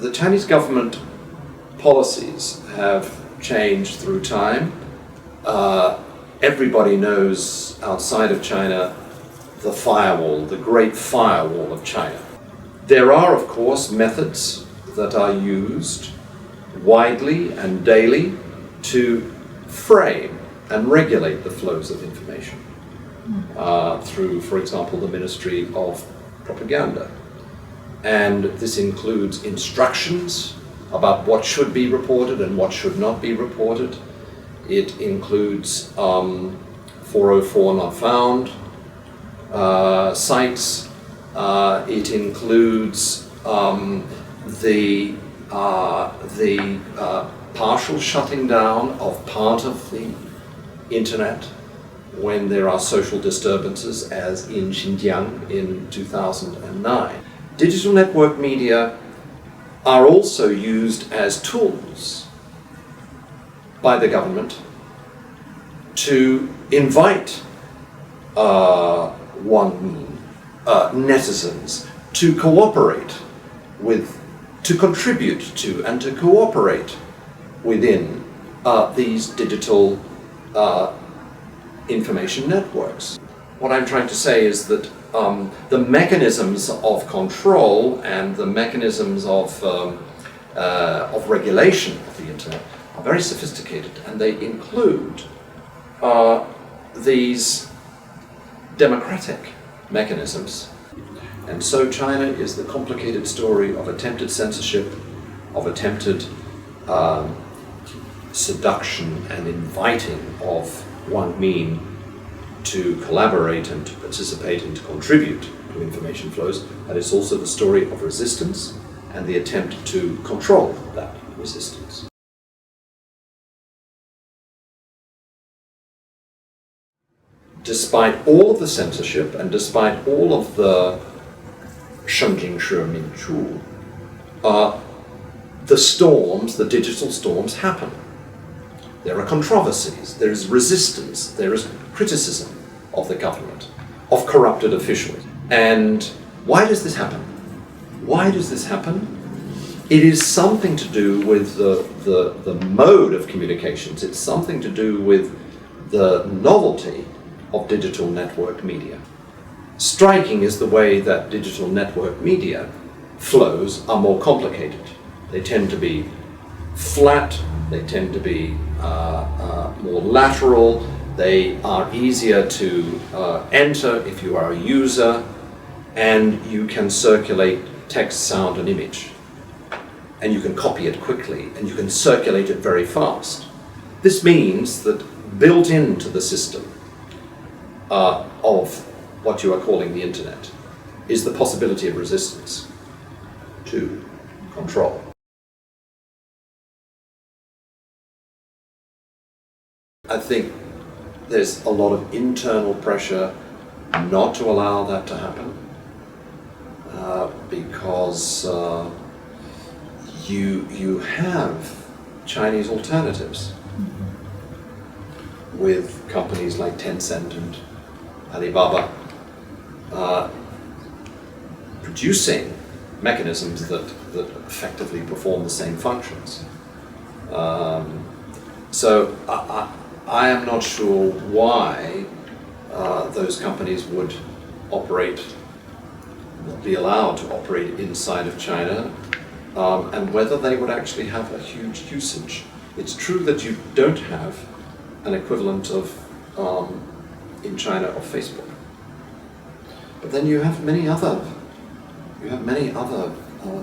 The Chinese government policies have changed through time. Everybody knows outside of China the firewall, the great firewall of China. There are, of course, methods that are used widely and daily to frame and regulate the flows of information through, for example, the Ministry of Propaganda. And this includes instructions about what should be reported and what should not be reported. It includes 404 not found sites. It includes the partial shutting down of part of the internet when there are social disturbances, as in Xinjiang in 2009. Digital network media are also used as tools by the government to invite netizens to cooperate with, to contribute to, and to cooperate within these digital information networks. What I'm trying to say is that the mechanisms of control and the mechanisms of regulation of the internet are very sophisticated, and they include these democratic mechanisms. And so China is the complicated story of attempted censorship, of attempted seduction and inviting of Wang Min to collaborate and to participate and to contribute to information flows. And it's also the story of resistance and the attempt to control that resistance. Despite all of the censorship and despite all of the 盛京社民主, the storms, the digital storms happen. There are controversies, there is resistance, there is criticism of the government, of corrupted officials. And why does this happen? Why does this happen? It is something to do with the mode of communications. It's something to do with the novelty of digital network media. Striking is the way that digital network media flows are more complicated. They tend to be flat, they tend to be more lateral, they are easier to enter if you are a user, and you can circulate text, sound, and image. And you can copy it quickly, and you can circulate it very fast. This means that built into the system of what you are calling the internet is the possibility of resistance to control. I think there's a lot of internal pressure not to allow that to happen because you have Chinese alternatives with companies like Tencent and Alibaba producing mechanisms that effectively perform the same functions. So I am not sure why those companies would be allowed to operate inside of China, and whether they would actually have a huge usage. It's true that you don't have an equivalent of in China of Facebook, but then you have many other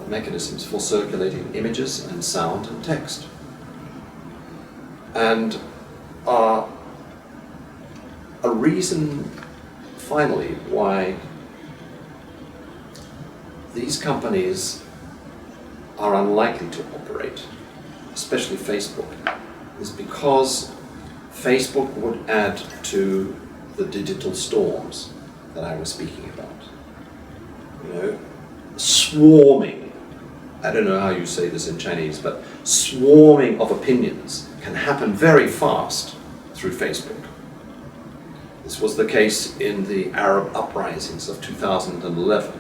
mechanisms for circulating images and sound and text. And a reason, finally, why these companies are unlikely to operate, especially Facebook, is because Facebook would add to the digital storms that I was speaking about. You know, swarming, I don't know how you say this in Chinese, but swarming of opinions can happen very fast through Facebook. This was the case in the Arab uprisings of 2011.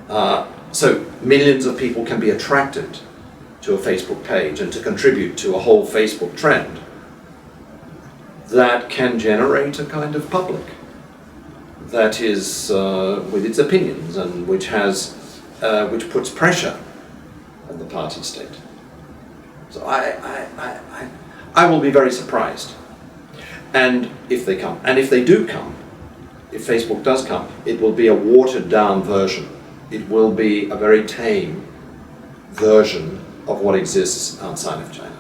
So millions of people can be attracted to a Facebook page and to contribute to a whole Facebook trend that can generate a kind of public that is with its opinions and which puts pressure on the party state. So I will be very surprised. And if they come, and if they do come, if Facebook does come, it will be a watered down version. It will be a very tame version of what exists outside of China.